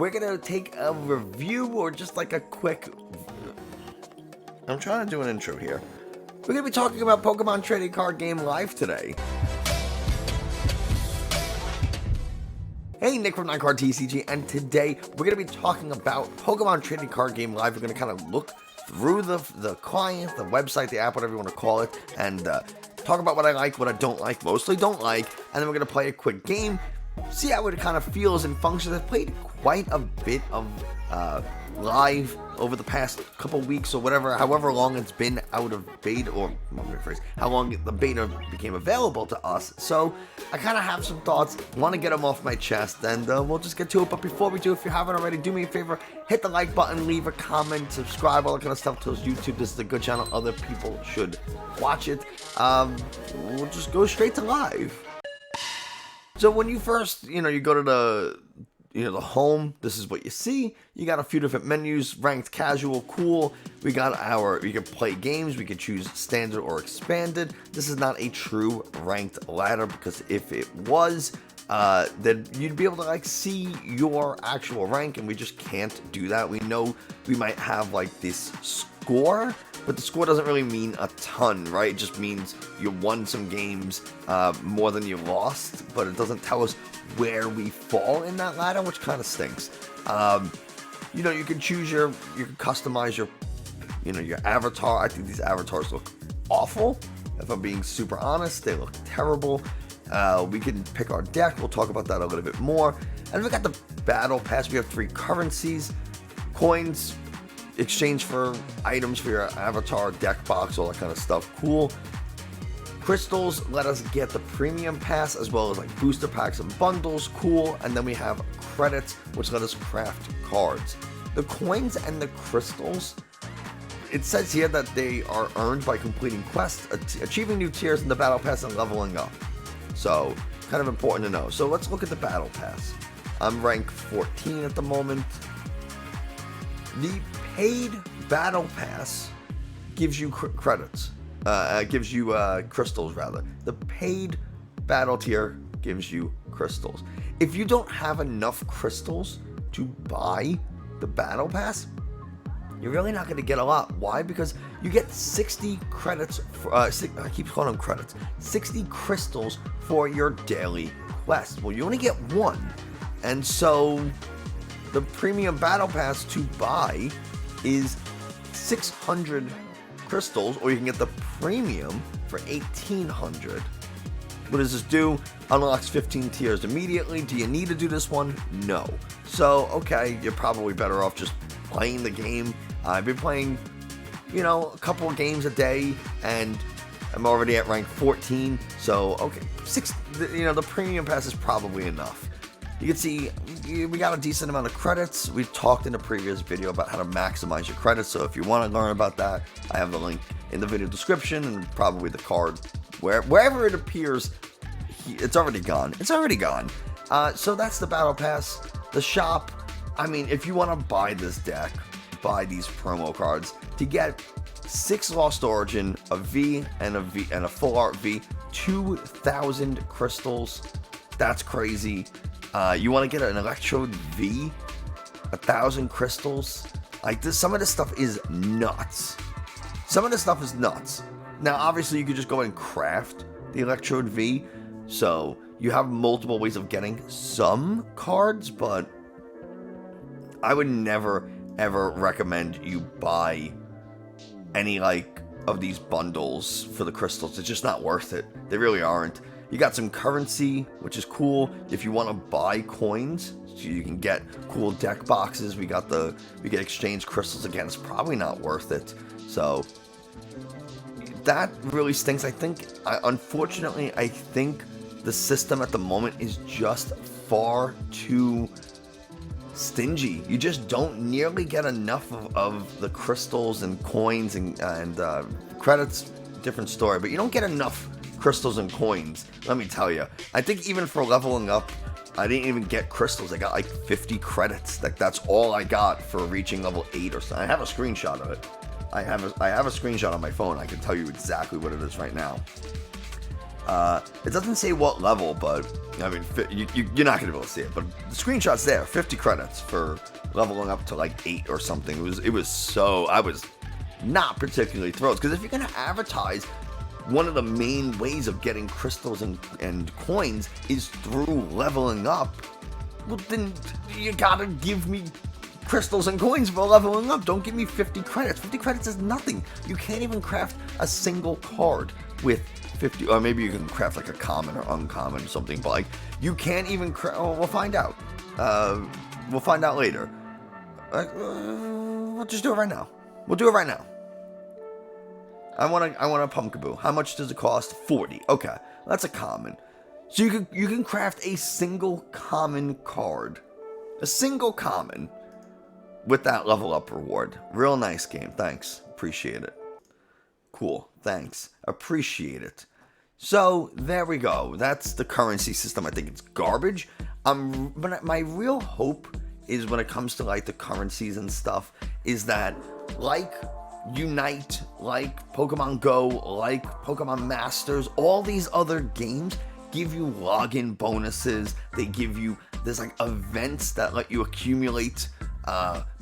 We're gonna take a review or just like a quick... I'm trying to do an intro here. We're gonna be talking about Pokemon Trading Card Game Live today. Hey, Nick from 9cardTCG, and today we're gonna be talking about Pokemon Trading Card Game Live. We're gonna kind of look through the client, the website, the app, whatever you want to call it, and talk about what I like, what I don't like, mostly don't like, and then we're gonna play a quick game, see how it kind of feels and functions. I've played quite a bit of live over the past couple weeks or whatever, however long it's been out of beta, or how long the beta became available to us. So I kind of have some thoughts, want to get them off my chest, and we'll just get to it. But before we do, if you haven't already, do me a favor, hit the like button, leave a comment, subscribe, all that kind of stuff. Tells YouTube this is a good channel, other people should watch it. We'll just go straight to live. So when you first, you go to the home, this is what you see. You got a few different menus: ranked, casual, cool. We got you can play games, we can choose standard or expanded. This is not a true ranked ladder, because if it was, then you'd be able to see your actual rank, and we just can't do that. We know we might have this score, but the score doesn't really mean a ton, right? It just means you won some games more than you lost, but it doesn't tell us where we fall in that ladder, which kind of stinks. You can choose you can customize your avatar. I think these avatars look awful. If I'm being super honest, they look terrible. We can pick our deck. We'll talk about that a little bit more. And we got the battle pass. We have 3 currencies, coins, exchange for items for your avatar, deck box, all that kind of stuff. Cool. Crystals let us get the premium pass, as well as booster packs and bundles. Cool. And then we have credits, which let us craft cards. The coins and the crystals, it says here that they are earned by completing quests, achieving new tiers in the battle pass, and leveling up. So kind of important to know. So let's look at the battle pass. I'm rank 14 at the moment. The paid battle pass gives you credits. Gives you crystals, rather. The paid battle tier gives you crystals. If you don't have enough crystals to buy the battle pass, you're really not going to get a lot. Why? Because you get 60 credits, I keep calling them credits, 60 crystals for your daily quest. Well, you only get 1. And so the premium battle pass to buy is 600 crystals, or you can get the premium for 1,800. What does this do? Unlocks 15 tiers immediately. Do you need to do this one? No. So, okay, you're probably better off just playing the game. I've been playing, a couple of games a day, and I'm already at rank 14. So, okay, the premium pass is probably enough. You can see we got a decent amount of credits. We talked in a previous video about how to maximize your credits. So if you want to learn about that, I have the link in the video description, and probably the card wherever it appears. It's already gone. So that's the battle pass. The shop. I mean, if you want to buy this deck, buy these promo cards to get 6 Lost Origin, a V, and a full art V, 2,000 crystals. That's crazy. You want to get an Electrode V, 1,000 crystals. Some of this stuff is nuts. Now, obviously, you could just go and craft the Electrode V, so you have multiple ways of getting some cards, but I would never, ever recommend you buy any, of these bundles for the crystals. It's just not worth it. They really aren't. You got some currency, which is cool. If you want to buy coins, so you can get cool deck boxes. We get exchange crystals again. It's probably not worth it. So that really stinks. Unfortunately, I think the system at the moment is just far too stingy. You just don't nearly get enough of the crystals and coins and credits. Different story, but you don't get enough crystals and coins, let me tell you. I think even for leveling up, I didn't even get crystals. I got 50 credits. That's all I got for reaching level 8 or so. I have a screenshot of it. I have a screenshot on my phone. I can tell you exactly what it is right now. It doesn't say what level, but I mean, you're not gonna be able to see it. But the screenshot's there. 50 credits for leveling up to like 8 or something. It was so, I was not particularly thrilled, because if you're gonna advertise, one of the main ways of getting crystals and coins is through leveling up, well then you gotta give me crystals and coins for leveling up. Don't give me 50 credits. 50 credits is nothing. You can't even craft a single card with 50, or maybe you can craft like a common or uncommon or something, but like you can't even we'll find out. We'll find out later. We'll just do it right now. We'll do it right now. I want a pumpkaboo. How much does it cost? 40. Okay, that's a common. So you can craft a single common card, a single common, with that level up reward. Real nice game. Thanks. Appreciate it. Cool. Thanks. Appreciate it. So there we go. That's the currency system. I think it's garbage. But my real hope is, when it comes to like the currencies and stuff, is that like Unite, like Pokemon Go, like Pokemon Masters, all these other games give you login bonuses. They give you, there's like events that let you accumulate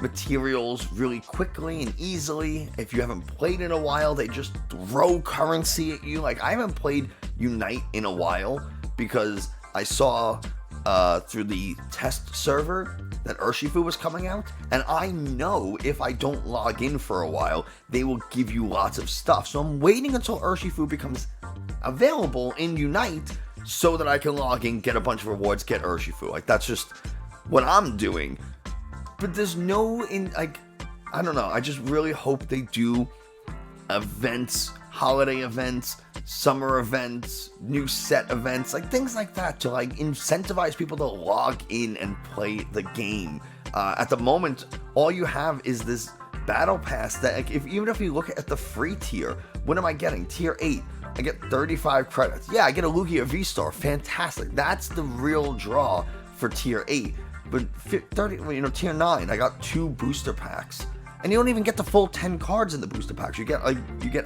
materials really quickly and easily. If you haven't played in a while, they just throw currency at you. Like, I haven't played Unite in a while because I saw through the test server that Urshifu was coming out, and I know if I don't log in for a while, they will give you lots of stuff. So I'm waiting until Urshifu becomes available in Unite so that I can log in, get a bunch of rewards, get Urshifu. Like, that's just what I'm doing. But there's no, I don't know, I just really hope they do events, holiday events, summer events, new set events, like things like that, to like incentivize people to log in and play the game. At the moment, all you have is this battle pass that, like, even if you look at the free tier, what am I getting? Tier 8, I get 35 credits. Yeah, I get a Lugia V-Star, fantastic. That's the real draw for tier 8. But 30, tier 9, I got 2 booster packs. And you don't even get the full 10 cards in the booster packs. You get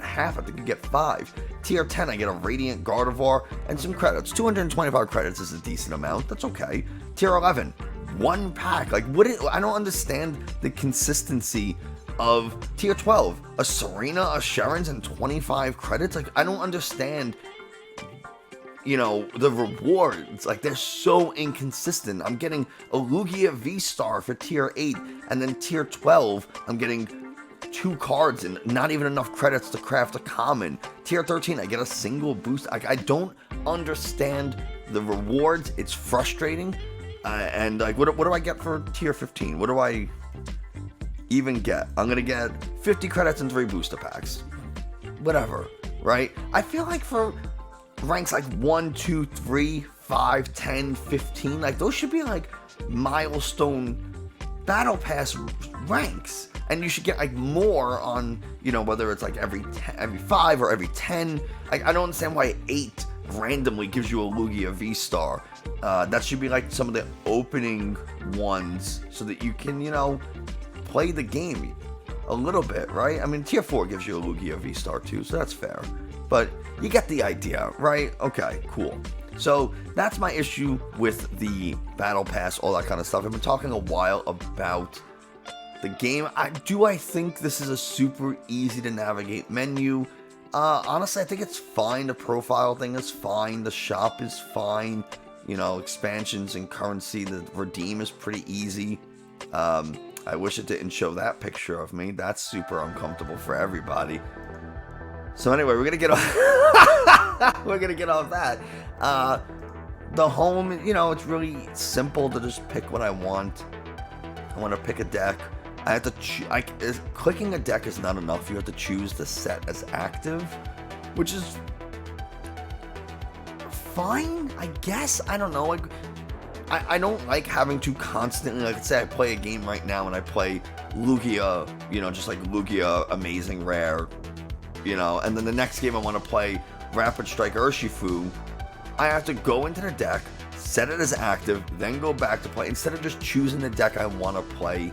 half. I think you get 5. Tier 10, I get a Radiant Gardevoir and some credits. 225 credits is a decent amount. That's okay. Tier 11, 1 pack. Like, I don't understand the consistency of Tier 12. A Serena, a Sharon's, and 25 credits. Like, I don't understand, the rewards. Like, they're so inconsistent. I'm getting a Lugia V-Star for tier 8, and then tier 12, I'm getting 2 cards and not even enough credits to craft a common. Tier 13, I get a single boost. I don't understand the rewards. It's frustrating. And like, what do I get for tier 15? What do I even get? I'm gonna get 50 credits and 3 booster packs. Whatever, right? I feel like for ranks like 1, 2, 3, 5, 10, 15, like those should be like milestone battle pass ranks, and you should get like more on, whether it's like every 5 or every 10. Like, I don't understand why 8 randomly gives you a Lugia V-Star. That should be like some of the opening ones, so that you can, play the game a little bit, right? I mean, tier 4 gives you a Lugia V-Star too, so that's fair. But you get the idea, right? Okay, cool. So that's my issue with the Battle Pass, all that kind of stuff. I've been talking a while about the game. I think this is a super easy to navigate menu. Honestly, I think it's fine. The profile thing is fine. The shop is fine. Expansions and currency. The redeem is pretty easy. I wish it didn't show that picture of me. That's super uncomfortable for everybody. So anyway, we're gonna get off. We're gonna get off that. The home, it's really simple to just pick what I want. I want to pick a deck. I have to clicking a deck is not enough. You have to choose the set as active, which is fine, I guess. I don't know. Like, I don't like having to constantly, like, say I play a game right now and I play Lugia, just like Lugia Amazing Rare. And then the next game I want to play Rapid Strike Urshifu, I have to go into the deck, set it as active, then go back to play, instead of just choosing the deck I want to play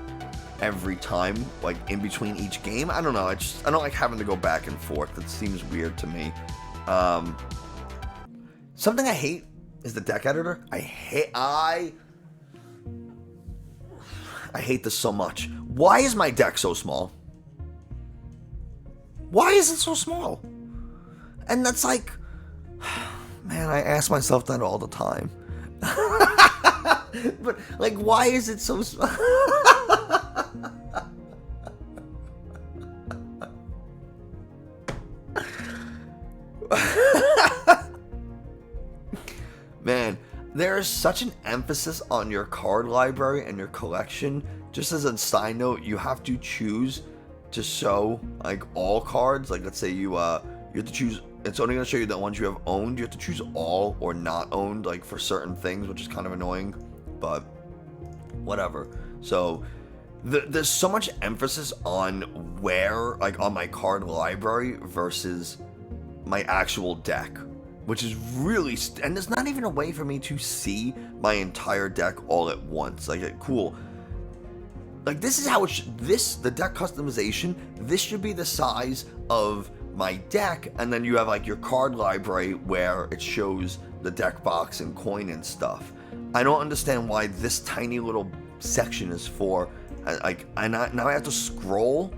every time, like in between each game. I don't know, I don't like having to go back and forth. It seems weird to me. Something I hate is the deck editor. I hate this so much. Why is my deck so small? Why is it so small? And that's like, man, I ask myself that all the time. But like, why is it so small? Man, there is such an emphasis on your card library and your collection. Just as a side note, you have to choose to show like all cards. Like let's say you have to choose, it's only going to show you the ones you have owned. You have to choose all or not owned, like for certain things, which is kind of annoying, but whatever. So there's so much emphasis on where, like on my card library versus my actual deck, which is really, and there's not even a way for me to see my entire deck all at once. Like, cool. Like, this is how it should, the deck customization, this should be the size of my deck, and then you have, like, your card library where it shows the deck box and coin and stuff. I don't understand why this tiny little section is for, like, now I have to scroll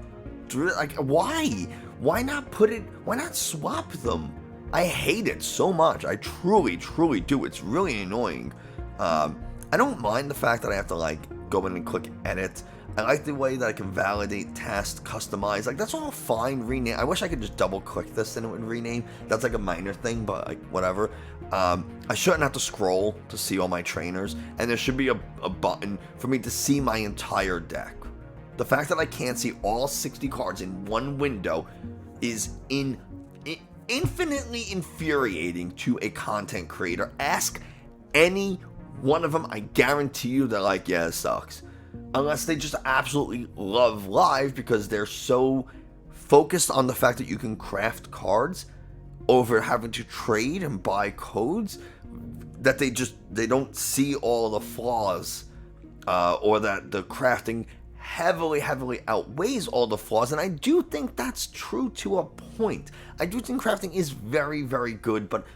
through it. Like, why? Why not swap them? I hate it so much. I truly, truly do. It's really annoying. I don't mind the fact that I have to, like, go in and click edit. I like the way that I can validate, test, customize. Like, that's all fine. Rename. I wish I could just double click this and it would rename. That's like a minor thing, but like, whatever. I shouldn't have to scroll to see all my trainers. And there should be a button for me to see my entire deck. The fact that I can't see all 60 cards in one window is infinitely infuriating to a content creator. Ask any one of them. I guarantee you they're like, yeah, it sucks. Unless they just absolutely love live because they're so focused on the fact that you can craft cards over having to trade and buy codes that they don't see all the flaws, or that the crafting heavily outweighs all the flaws. And I do think that's true to a point. I do think crafting is very, very good, but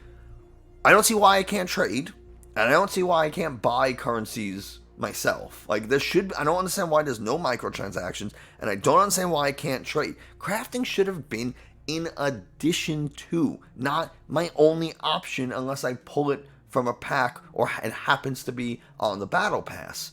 I don't see why I can't trade, and I don't see why I can't buy currencies myself. Like, I don't understand why there's no microtransactions, and I don't understand why I can't trade. Crafting should have been in addition to, not my only option unless I pull it from a pack or it happens to be on the battle pass.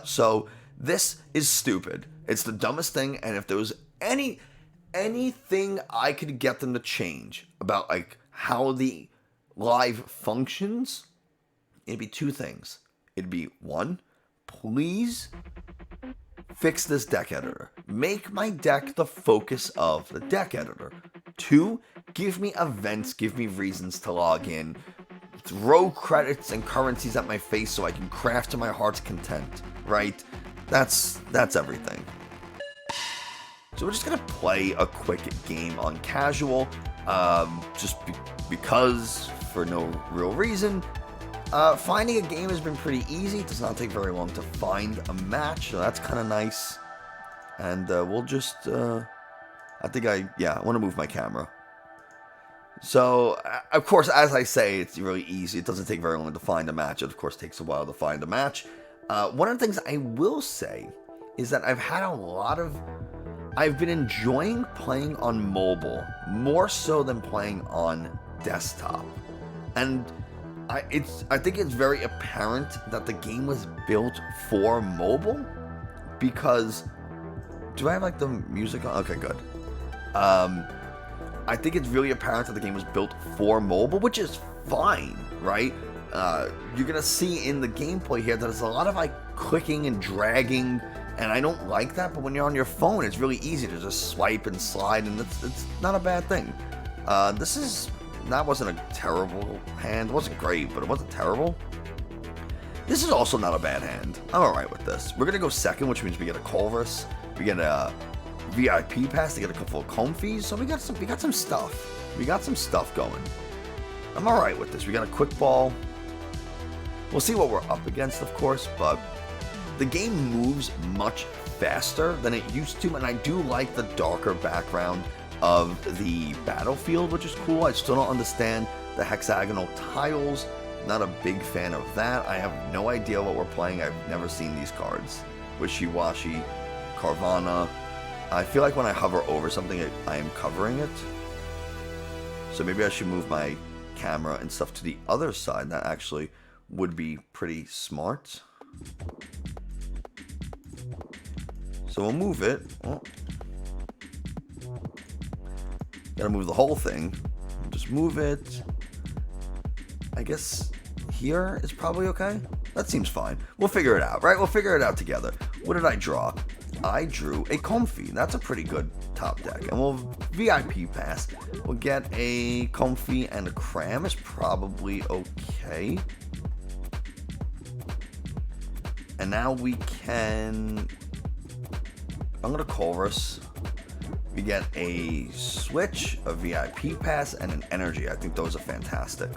So this is stupid. It's the dumbest thing, and if there was anything I could get them to change about like how the live functions, it'd be two things. It'd be, one, please fix this deck editor. Make my deck the focus of the deck editor. Two, give me events, give me reasons to log in. Throw credits and currencies at my face so I can craft to my heart's content, right? That's everything. So we're just gonna play a quick game on casual, because, for no real reason. Finding a game has been pretty easy. It does not take very long to find a match, so that's kind of nice. And we'll just, I want to move my camera. So, of course, as I say, it's really easy. It doesn't take very long to find a match. It, of course, takes a while to find a match. One of the things I will say is that I've been enjoying playing on mobile more so than playing on desktop. And I think it's very apparent that the game was built for mobile, because, do I have like the music on? Okay, good. I think it's really apparent that the game was built for mobile, which is fine, right? You're gonna see in the gameplay here that there's a lot of like clicking and dragging, and I don't like that. But when you're on your phone, it's really easy to just swipe and slide, and it's not a bad thing. That wasn't a terrible hand. It wasn't great, but it wasn't terrible. This is also not a bad hand. I'm alright with this. We're gonna go second, which means we get a Culverus. We get a VIP pass to get a couple of comb fees. So we got some stuff. We got some stuff going. I'm alright with this. We got a quick ball. We'll see what we're up against, of course, but the game moves much faster than it used to, and I do like the darker background of the battlefield, which is cool. I still don't understand the hexagonal tiles. Not a big fan of that. I have no idea what we're playing. I've never seen these cards. Wishy-washy, Carvana. I feel like when I hover over something, I am covering it. So maybe I should move my camera and stuff to the other side. That actually would be pretty smart. So we'll move it. Oh. Gotta move the whole thing. Just move it. I guess here is probably okay. That seems fine. We'll figure it out, right? We'll figure it out together. What did I draw? I drew a Comfy. That's a pretty good top deck. And we'll VIP pass. We'll get a Comfy and a Cram is probably okay. And now we can... I'm going to Chorus. We get a Switch, a VIP pass, and an Energy. I think those are fantastic.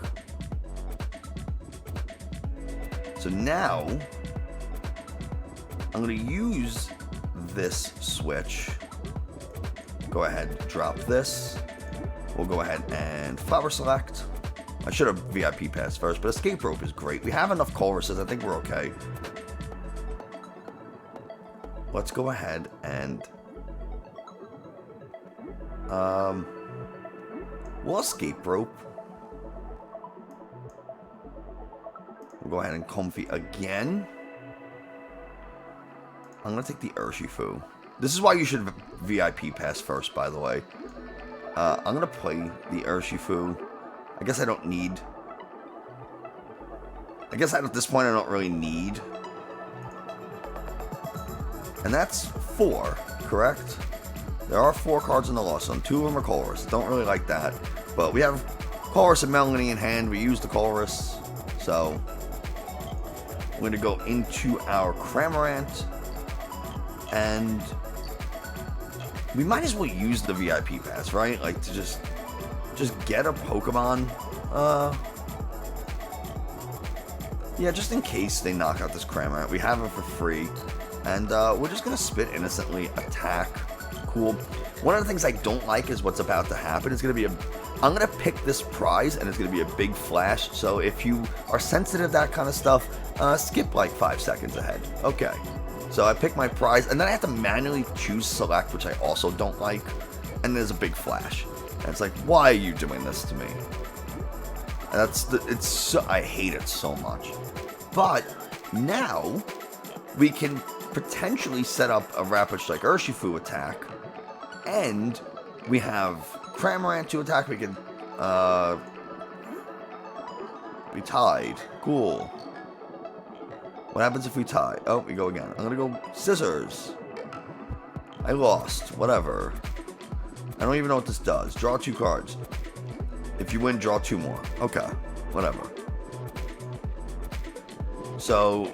So now, I'm going to use this Switch. Go ahead, drop this. We'll go ahead and Flower Select. I should have VIP pass first, but Escape Rope is great. We have enough choruses. I think we're okay. Let's go ahead and we'll Escape Rope. We'll go ahead and Comfy again. I'm going to take the Urshifu. This is why you should VIP pass first, by the way. I'm going to play the Urshifu. I guess I don't need... I guess at this point I don't really need... And that's 4, correct? There are 4 cards in the Lost Zone. 2 of them are Chorus. Don't really like that. But we have Chorus and Melanie in hand. We use the Chorus. So, we're going to go into our Cramorant. And we might as well use the VIP pass, right? Like, to just get a Pokemon. Yeah, just in case they knock out this Cramorant. We have it for free. And we're just going to Spit Innocently, attack. Cool. One of the things I don't like is what's about to happen. It's going to be I'm going to pick this prize, and it's going to be a big flash. So if you are sensitive to that kind of stuff, skip like 5 seconds ahead. Okay. So I pick my prize, and then I have to manually choose Select, which I also don't like. And there's a big flash. And it's like, why are you doing this to me? And I hate it so much. But now we can potentially set up a Rapid Strike Urshifu attack, and we have Cramorant to attack. We can we tied. Cool. What happens if we tie? Oh, we go again. I'm gonna go Scissors. I lost. Whatever. I don't even know what this does. Draw 2 cards. If you win, draw 2 more. Okay. Whatever. So,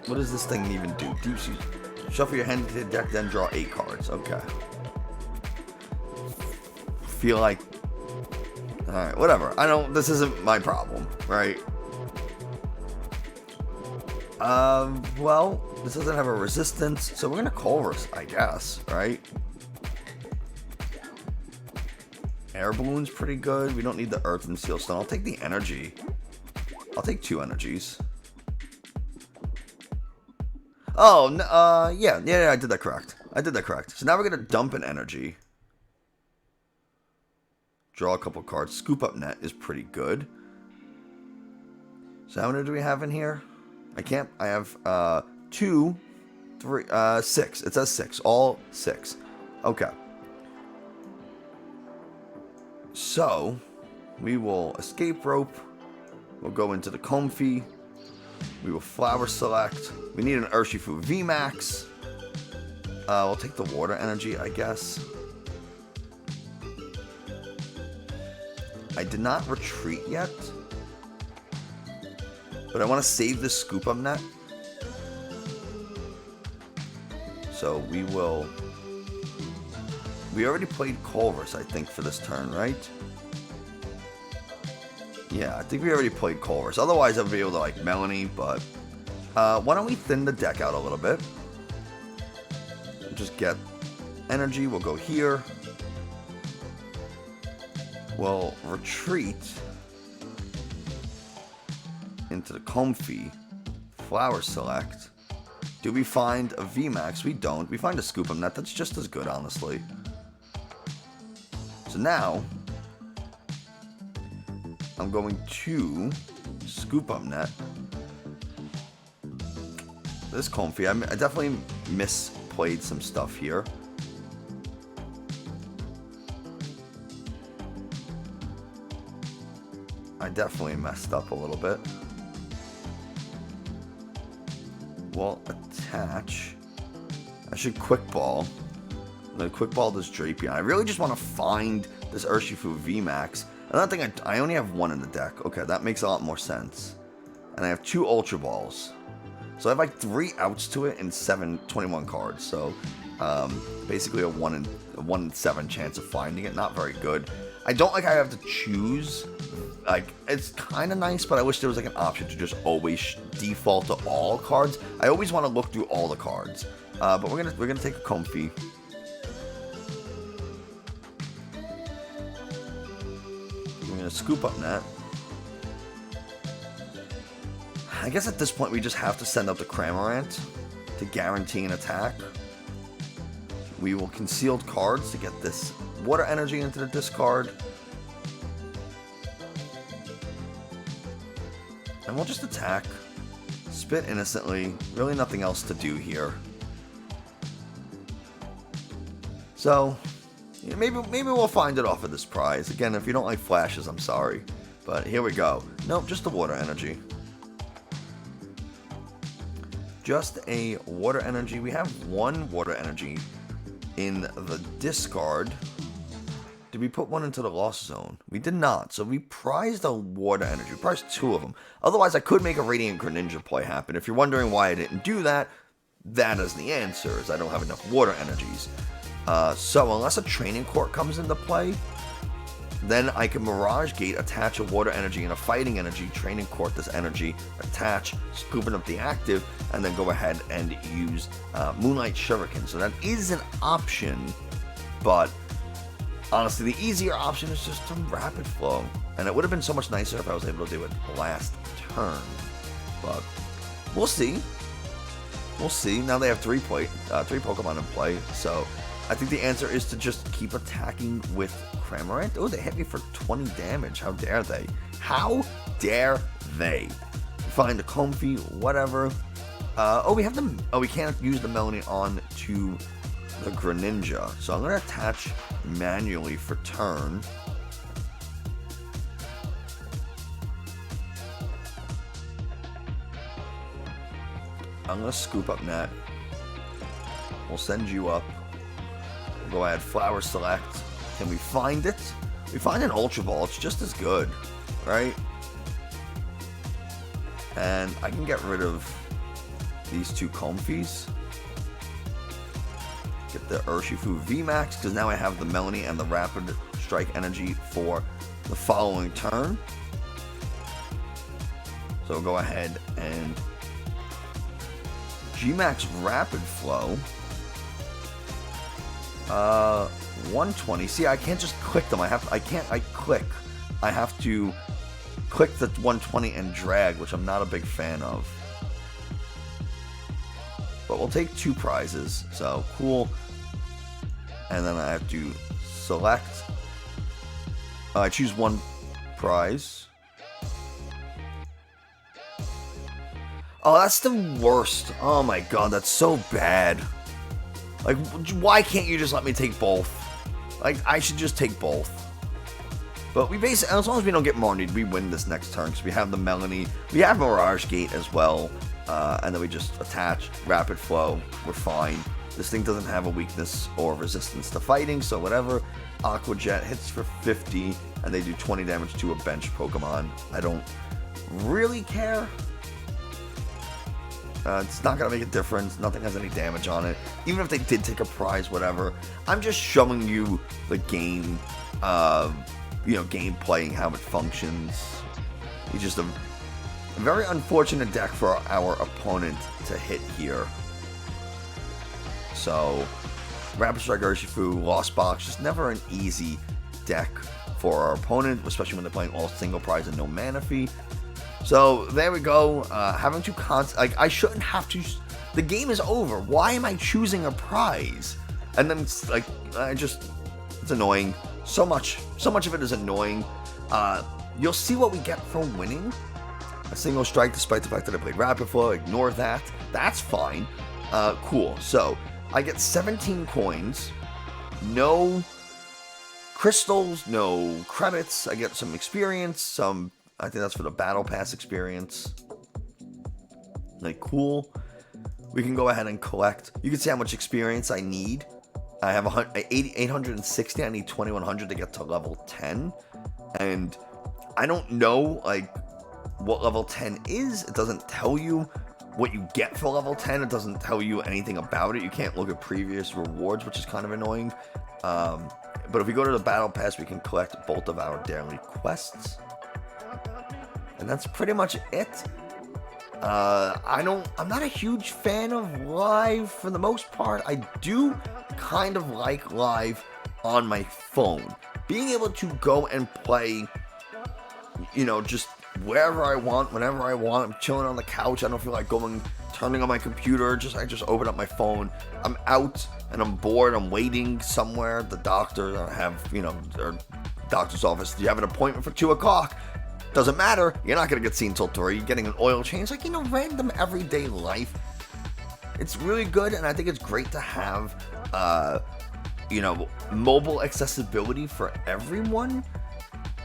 what does this thing even do? Deep Sea. Shuffle your hand into the deck, then draw 8 cards. Okay. Feel like... Alright, whatever. This isn't my problem, right? Well, this doesn't have a resistance, so we're gonna Chorus, I guess, right? Air Balloon's pretty good. We don't need the Earth and Seal Stone. I'll take the Energy. I'll take 2 energies. Oh, yeah, I did that correct. So now we're going to dump an Energy. Draw a couple cards. Scoop Up Net is pretty good. So how many do we have in here? I have 2, 3, 6. It says 6. All 6. Okay. So, we will Escape Rope. We'll go into the Comfy. We will Flower Select. We need an Urshifu VMAX. We'll take the Water Energy, I guess. I did not retreat yet. But I want to save this Scoop Up Net. So we will... We already played Chorus, I think, for this turn, right? Yeah, I think we already played Chorus. Otherwise, I would be able to, like, Melanie, but... why don't we thin the deck out a little bit? Just get Energy. We'll go here. We'll retreat. into the Comfy, Flower Select. Do we find a VMAX? We don't. We find a Scoop 'em Net. That's just as good, honestly. So now, I'm going to Scoop 'em Net. This Comfy, I definitely misplayed some stuff here. I definitely messed up a little bit. Well, attach. I should quick ball. The quick ball this Drapion. I really just want to find this Urshifu VMAX. Another thing, I only have one in the deck. Okay, that makes a lot more sense. And I have 2 Ultra Balls. So I have like 3 outs to it and 21 cards. So basically a 1 in 7 chance of finding it. Not very good. I don't like how I have to choose. Like, it's kind of nice, but I wish there was like an option to just always default to all cards. I always want to look through all the cards. But we're gonna take a Comfy. We're gonna Scoop 'em Net. I guess at this point we just have to send up the Cramorant to guarantee an attack. We will concealed cards to get this Water Energy into the discard. And we'll just attack. Spit innocently. Really nothing else to do here. So, yeah, maybe we'll find it off of this prize. Again, if you don't like flashes, I'm sorry. But here we go. Nope, just the Water Energy. Just a Water Energy. We have 1 Water Energy in the discard. Did we put 1 into the lost zone? We did not. So we prized a Water Energy. We prized 2 of them. Otherwise, I could make a Radiant Greninja play happen. If you're wondering why I didn't do that, that is the answer, is I don't have enough Water Energies. So unless a Training Court comes into play, then I can Mirage Gate, attach a Water Energy and a Fighting Energy, Training Court this energy, attach, scooping up the active, and then go ahead and use Moonlight Shuriken. So that is an option, but honestly, the easier option is just to Rapid Flow. And it would have been so much nicer if I was able to do it last turn. But we'll see. We'll see. Now they have 3 Pokemon in play, so I think the answer is to just keep attacking with Cramorant. Oh, they hit me for 20 damage. How dare they? How dare they? Find a Comfy, whatever. We have them. Oh, we can't use the Melanie on to the Greninja. So I'm going to attach manually for turn. I'm going to Scoop Up Net. We'll send you up. We'll go ahead, Flower Select. Can we find it? We find an Ultra Ball. It's just as good, right? And I can get rid of these 2 Comfies. Get the Urshifu VMAX, because now I have the Melanie and the Rapid Strike energy for the following turn. So we'll go ahead and G-Max Rapid Flow. 120. See, I can't just click them. I click. I have to click the 120 and drag, which I'm not a big fan of. But we'll take 2 prizes. So, cool. And then I have to select. I choose 1 prize. Oh, that's the worst. Oh my god, that's so bad. Like, why can't you just let me take both? Like, I should just take both. But we basically, as long as we don't get Marnied, we win this next turn. Because we have the Melanie. We have Mirage Gate as well. And then we just attach Rapid Flow. We're fine. This thing doesn't have a weakness or resistance to fighting. So whatever. Aqua Jet hits for 50. And they do 20 damage to a bench Pokemon. I don't really care. It's not going to make a difference. Nothing has any damage on it. Even if they did take a prize, whatever. I'm just showing you the game, gameplay and how it functions. It's just a very unfortunate deck for our opponent to hit here. So, Rapid Strike Urshifu, Lost Box, just never an easy deck for our opponent, especially when they're playing all single prize and no mana fee. So there we go. Having to like I shouldn't have to. The game is over. Why am I choosing a prize? And then it's like it's annoying. So much of it is annoying. You'll see what we get for winning. A single strike, despite the fact that I played rapid flow. Ignore that. That's fine. Cool. So I get 17 coins. No crystals, no credits. I get some experience. I think that's for the battle pass experience. Like, cool. We can go ahead and collect. You can see how much experience I need. I have 860. I need 2100 to get to level 10. And I don't know, like, what level 10 is. It doesn't tell you what you get for level 10. It doesn't tell you anything about it. You can't look at previous rewards, which is kind of annoying. But if we go to the battle pass, we can collect both of our daily quests. And that's pretty much it. I'm not a huge fan of live for the most part. I do kind of like live on my phone. Being able to go and play, just wherever I want, whenever I want. I'm chilling on the couch. I don't feel like turning on my computer. I just open up my phone. I'm out and I'm bored. I'm waiting somewhere. The doctor, or doctor's office. Do you have an appointment for 2 o'clock? Doesn't matter. You're not going to get seen until 3. You're getting an oil change. Like, random everyday life. It's really good, and I think it's great to have, mobile accessibility for everyone.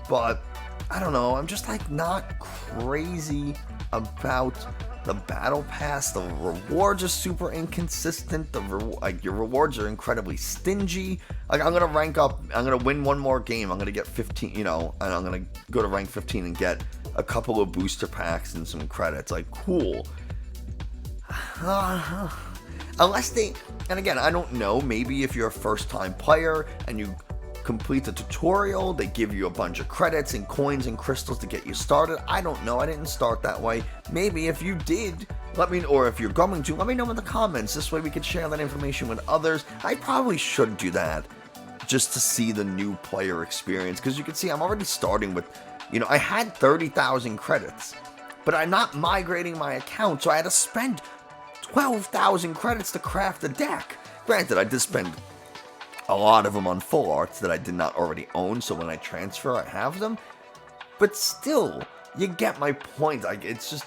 But, I don't know. I'm just, not crazy about the battle pass. The rewards are super inconsistent. Your rewards are incredibly stingy. Like, I'm going to rank up. I'm going to win one more game. I'm going to get 15, and I'm going to go to rank 15 and get a couple of booster packs and some credits. Like, cool. Unless and again, I don't know. Maybe if you're a first-time player and you complete the tutorial, they give you a bunch of credits and coins and crystals to get you started. I don't know. I didn't start that way. Maybe if you did, let me know, or if you're going to, let me know in the comments. This way we can share that information with others. I probably should do that just to see the new player experience, because you can see I'm already starting with, I had 30,000 credits, but I'm not migrating my account, so I had to spend 12,000 credits to craft a deck. Granted, I did spend a lot of them on full arts that I did not already own, so when I transfer, I have them. But still, you get my point. Like, it's just,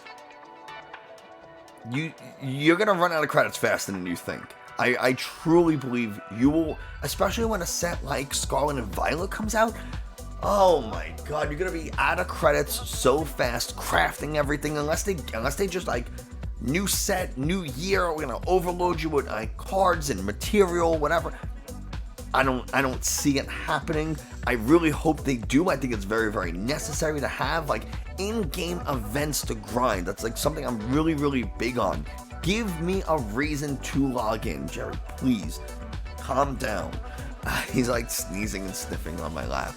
you're gonna run out of credits faster than you think. I truly believe you will, especially when a set like Scarlet and Violet comes out. Oh my god, you're gonna be out of credits so fast, crafting everything, unless they just new set, new year, we're gonna overload you with cards and material, whatever. I don't see it happening. I really hope they do. I think it's very, very necessary to have in-game events to grind. That's something I'm really, really big on. Give me a reason to log in, Jerry. Please, calm down. He's sneezing and sniffing on my lap.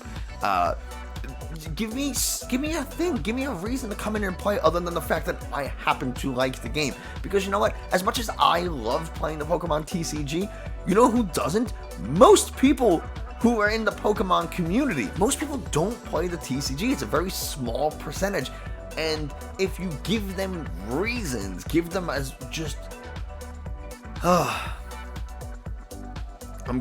Give me a thing. Give me a reason to come in here and play, other than the fact that I happen to like the game. Because you know what? As much as I love playing the Pokemon TCG, you know who doesn't? Most people who are in the Pokemon community. Most people don't play the TCG. It's a very small percentage. And if you give them reasons, give them as just... I'm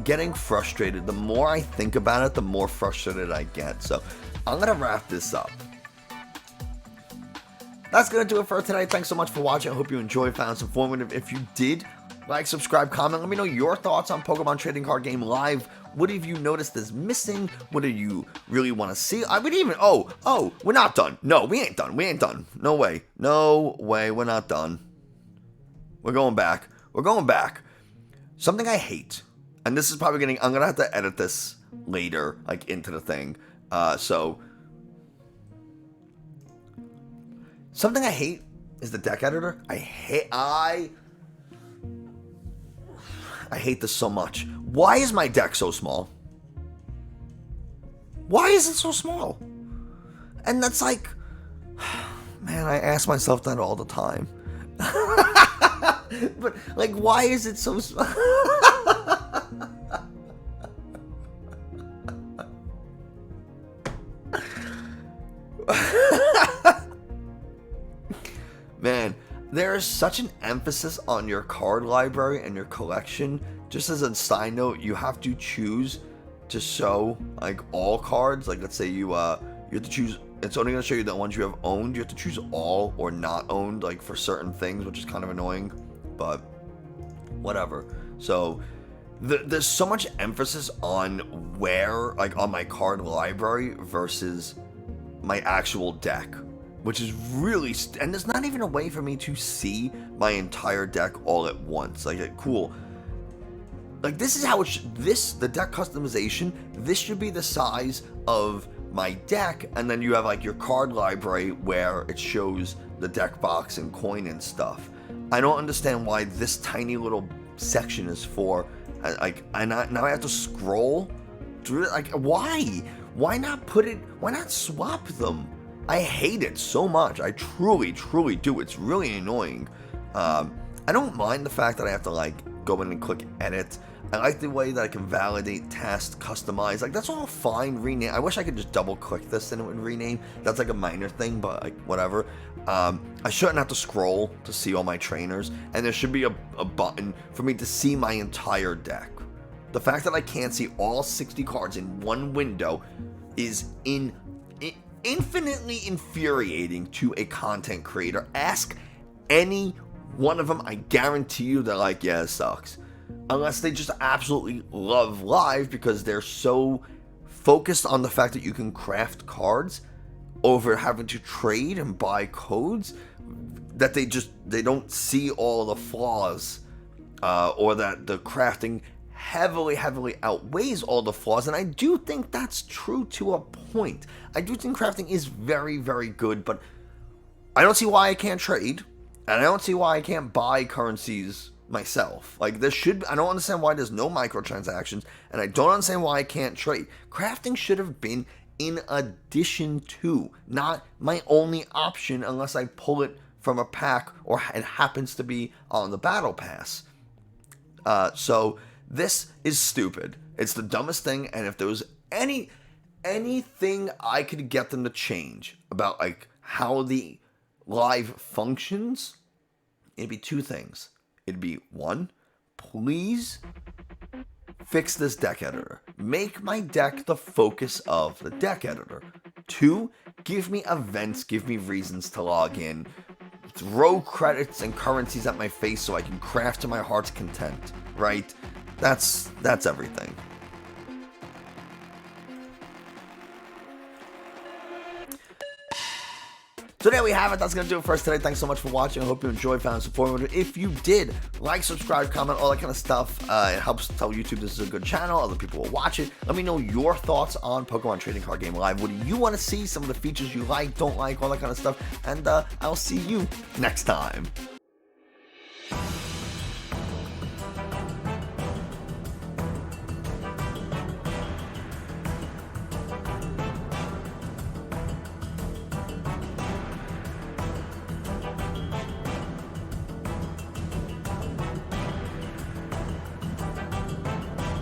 getting frustrated. The more I think about it, the more frustrated I get. So I'm going to wrap this up. That's going to do it for today. Thanks so much for watching. I hope you enjoyed, found this informative. If you did, like, subscribe, comment. Let me know your thoughts on Pokemon Trading Card Game Live. What have you noticed is missing? What do you really want to see? I would even... Oh, we're not done. No, we ain't done. We ain't done. No way. No way. We're not done. We're going back. We're going back. Something I hate... And this is probably I'm going to have to edit this later, into the thing. So, something I hate is the deck editor. I hate this so much. Why is my deck so small? Why is it so small? And that's man, I ask myself that all the time. But, why is it so small? Man, there is such an emphasis on your card library and your collection. Just as a side note, you have to choose to show like all cards. Like let's say you have to choose, it's only going to show you the ones you have owned. You have to choose all or not owned, like for certain things, which is kind of annoying, but whatever. So there's so much emphasis on where, like on my card library versus my actual deck, which is really, and there's not even a way for me to see my entire deck all at once. Like, cool. Like, this is how it should, the deck customization, this should be the size of my deck, and then you have, like, your card library where it shows the deck box and coin and stuff. I don't understand why this tiny little section is for, like, now I have to scroll through it. Like, why? Why not put it, why not swap them? I hate it so much. I truly, truly do. It's really annoying. I don't mind the fact that I have to, like, go in and click edit. I like the way that I can validate, test, customize. Like, that's all fine. Rename. I wish I could just double click this and it would rename. That's like a minor thing, but like, whatever. I shouldn't have to scroll to see all my trainers. And there should be a button for me to see my entire deck. The fact that I can't see all 60 cards in one window is infinitely infuriating to a content creator. Ask any one of them. I guarantee you they're like, yeah, it sucks. Unless they just absolutely love live because they're so focused on the fact that you can craft cards over having to trade and buy codes that they don't see all the flaws, or that the crafting heavily outweighs all the flaws. And I do think that's true to a point. I do think crafting is very, very good, but I don't see why I can't trade, and I don't see why I can't buy currencies myself. Like, I don't understand why there's no microtransactions, and I don't understand why I can't trade. Crafting should have been in addition to, not my only option unless I pull it from a pack or it happens to be on the battle pass. So this is stupid. It's the dumbest thing, and if there was anything I could get them to change about like how the live functions, it'd be two things. It'd be, one, please fix this deck editor. Make my deck the focus of the deck editor. Two, give me events, give me reasons to log in. Throw credits and currencies at my face so I can craft to my heart's content, right? That's everything. So there we have it. That's going to do it for us today. Thanks so much for watching. I hope you enjoyed, found it informative. If you did, like, subscribe, comment, all that kind of stuff. It helps tell YouTube this is a good channel. Other people will watch it. Let me know your thoughts on Pokemon Trading Card Game Live. What do you want to see? Some of the features you like, don't like, all that kind of stuff. And I'll see you next time.